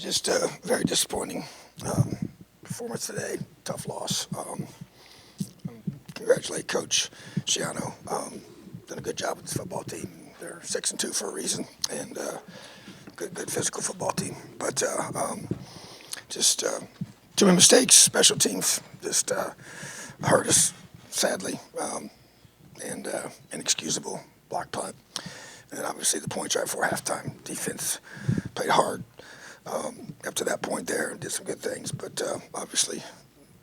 just a very disappointing performance today. Tough loss. Congratulate Coach Schiano. Done a good job with this football team. They're 6-2 for a reason, and good physical football team. But just too many mistakes. Special teams just hurt us sadly, and inexcusable block punt. And then obviously the points right before halftime. Defense played hard up to that point there and did some good things, but obviously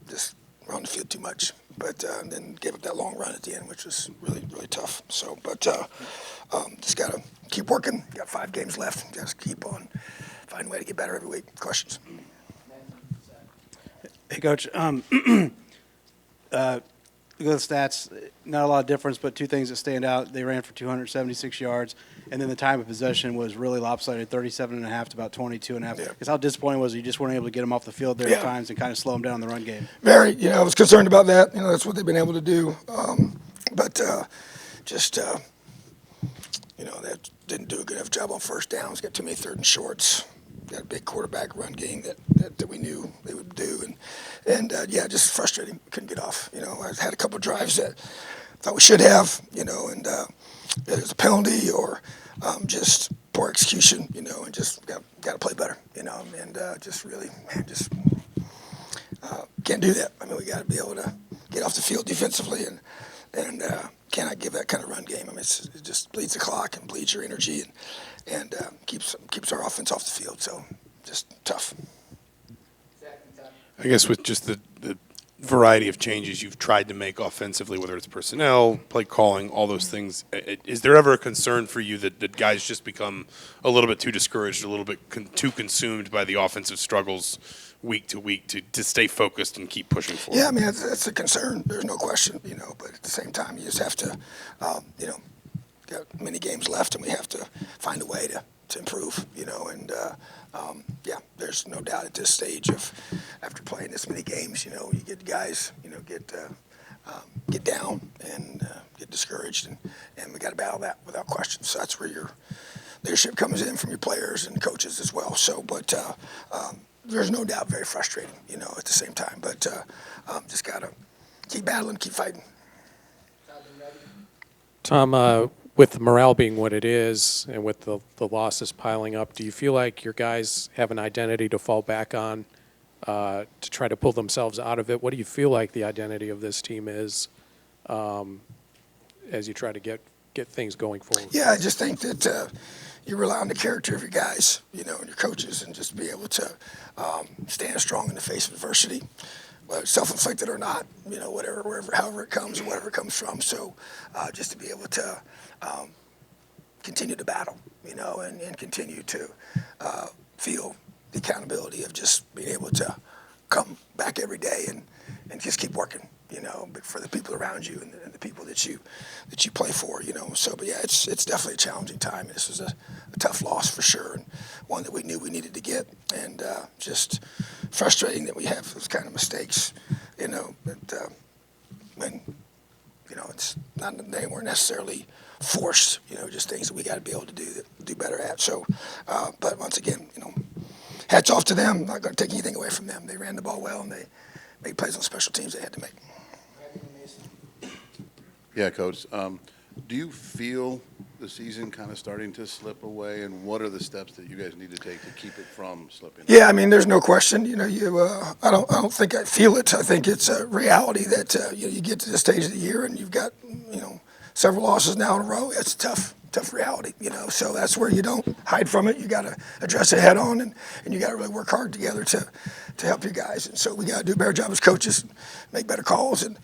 just on the field too much. But then gave up that long run at the end, which was really, really tough. So, but just got to keep working. Got 5 games left. Just keep on finding a way to get better every week. Questions? Hey, Coach. Look at the stats. Not a lot of difference, but 2 things that stand out. They ran for 276 yards, and then the time of possession was really lopsided, 37.5 to about 22.5. Yeah. Because how disappointing was it? You just weren't able to get them off the field there at times and kind of slow them down in the run game. Very. I was concerned about that. That's what they've been able to do. But just, that didn't do a good enough job on first downs. Got too many third and shorts. Got a big quarterback run game that we knew they would do, and just frustrating. Couldn't get off. I had a couple of drives that I thought we should have, and it was a penalty or just poor execution, and just got to play better, and just really, can't do that. I mean, we got to be able to get off the field defensively and cannot give that kind of run game. I mean, it just bleeds the clock and bleeds your energy and keeps our offense off the field. So just tough. I guess with just the variety of changes you've tried to make offensively, whether it's personnel, play calling, all those things, is there ever a concern for you that guys just become a little bit too discouraged, a little bit too consumed by the offensive struggles week to week to stay focused and keep pushing forward? Yeah, I mean, that's a concern. There's no question, but at the same time, you just have to, got many games left, and we have to find a way to improve, and there's no doubt at this stage of after playing this many games, you get guys, get down and get discouraged, and we got to battle that without question. So that's where your leadership comes in from your players and coaches as well. So, but there's no doubt very frustrating, at the same time, but just got to keep battling, keep fighting. Tom, with morale being what it is and with the losses piling up, do you feel like your guys have an identity to fall back on to try to pull themselves out of it? What do you feel like the identity of this team is as you try to get things going forward? Yeah, I just think that you rely on the character of your guys, and your coaches, and just be able to stand strong in the face of adversity, whether it's self-inflicted or not, however it comes, whatever it comes from. So just to be able to continue to battle, and continue to feel the accountability of just being able to come back every day and just keep working, but for the people around you and the people that you play for, So, but yeah, it's definitely a challenging time. This was a tough loss for sure, and one that we knew we needed to get, and just frustrating that we have those kind of mistakes, that when it's not they weren't necessarily forced, just things that we got to be able to do better at. So, but once again, hats off to them. I'm not going to take anything away from them. They ran the ball well and they made plays on special teams they had to make. Yeah, Coach. Do you feel the season kind of starting to slip away, and what are the steps that you guys need to take to keep it from slipping? Yeah, I mean, there's no question. I don't think I feel it. I think it's a reality that you get to this stage of the year and you've got several losses now in a row. It's a tough reality. So that's where you don't hide from it. You got to address it head on, and you got to really work hard together to help your guys. And so we got to do a better job as coaches, make better calls, and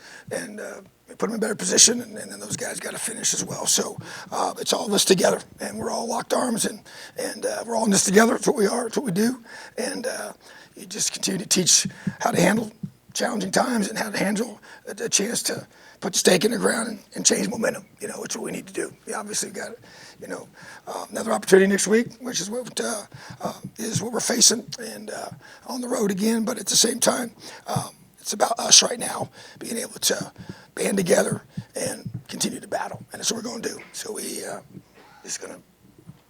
put them in a better position, and then those guys got to finish as well. So it's all this together, and we're all locked arms, and we're all in this together. It's what we are. It's what we do, and you just continue to teach how to handle challenging times and how to handle a chance to put the stake in the ground and change momentum. It's what we need to do. We obviously got another opportunity next week, which is what we're facing, and on the road again. But at the same time, it's about us right now being able to band together and continue to battle, and that's what we're going to do. So we just going to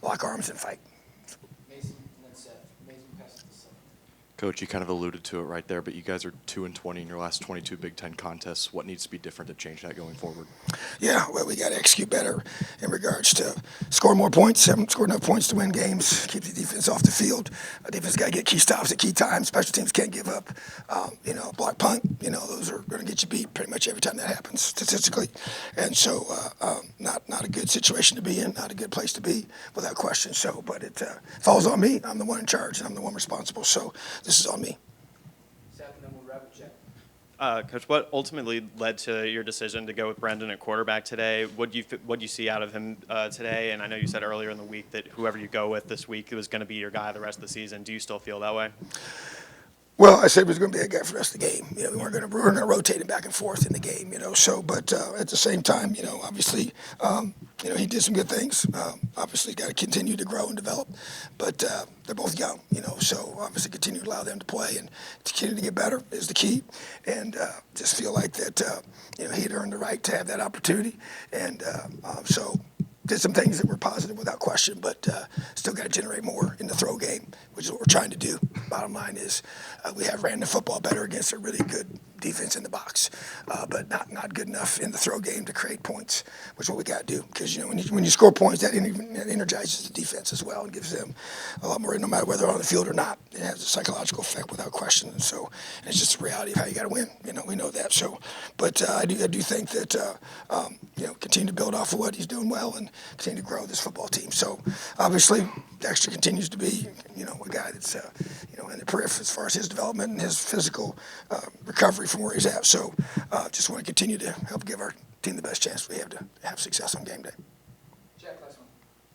lock arms and fight. Mason and then Seth. Mason passes to Seth. Coach, you kind of alluded to it right there, but you guys are 2-20 in your last 22 Big Ten contests. What needs to be different to change that going forward? Yeah, well, we got to execute better in regards to score more points. Haven't scored enough points to win games. Keep the defense off the field. Defense got to get key stops at key times. Special teams can't give up. Block punt. Those are going to get you beat pretty much every time that happens statistically. And so, not a good situation to be in. Not a good place to be, without question. So, but it falls on me. I'm the one in charge, and I'm the one responsible. So, this is on me. Coach, what ultimately led to your decision to go with Brendan at quarterback today? What do you see out of him today? And I know you said earlier in the week that whoever you go with this week was going to be your guy the rest of the season. Do you still feel that way? Well, I said he was going to be a guy for the rest of the game. We weren't going to rotate him back and forth in the game. So, but at the same time, obviously, he did some good things. Obviously, got to continue to grow and develop. But they're both young, so obviously continue to allow them to play and continue to get better is the key. And just feel like that, he had earned the right to have that opportunity. And so did some things that were positive without question, but still got to generate more in the throw game, which is what we're trying to do. Bottom line is we have ran the football better against a really good defense in the box, but not good enough in the throw game to create points, which is what we got to do. Because when you score points, that energizes the defense as well and gives them a lot more, no matter whether they're on the field or not. It has a psychological effect without question. And so it's just the reality of how you got to win. We know that. So, but I do think that continue to build off of what he's doing well and continue to grow this football team. So obviously Dexter continues to be a guy that's in the periphery as far as his development and his physical recovery from where he's at. So just want to continue to help give our team the best chance we have to have success on game day.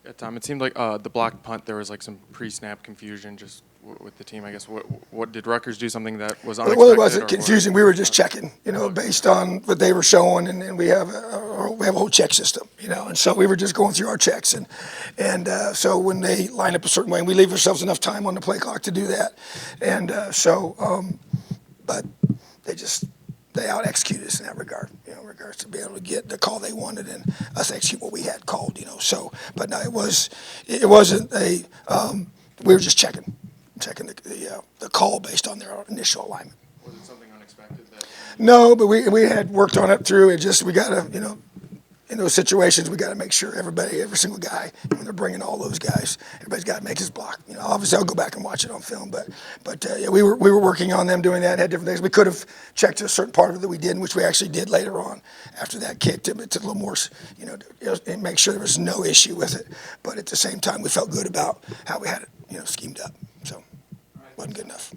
Yeah, Tom, it seemed like the blocked punt, there was like some pre-snap confusion just with the team. I guess what did Rutgers do something that was unexpected? Well, it wasn't confusing. We were just checking, based on what they were showing, and we have a whole check system, and so we were just going through our checks, and so when they line up a certain way, and we leave ourselves enough time on the play clock to do that, and but they out-executed us in that regard, in regards to being able to get the call they wanted and us execute what we had called, so, but no, it wasn't we were just checking the call based on their initial alignment. Was it something unexpected? No, but we had worked on it through. We got to, in those situations, we got to make sure every single guy, when they're bringing all those guys, everybody's got to make his block. Obviously I'll go back and watch it on film, but we were working on them doing that, had different things. We could have checked a certain part of it that we didn't, which we actually did later on after that kick to a little more, and make sure there was no issue with it. But at the same time, we felt good about how we had it, schemed up. So wasn't good enough.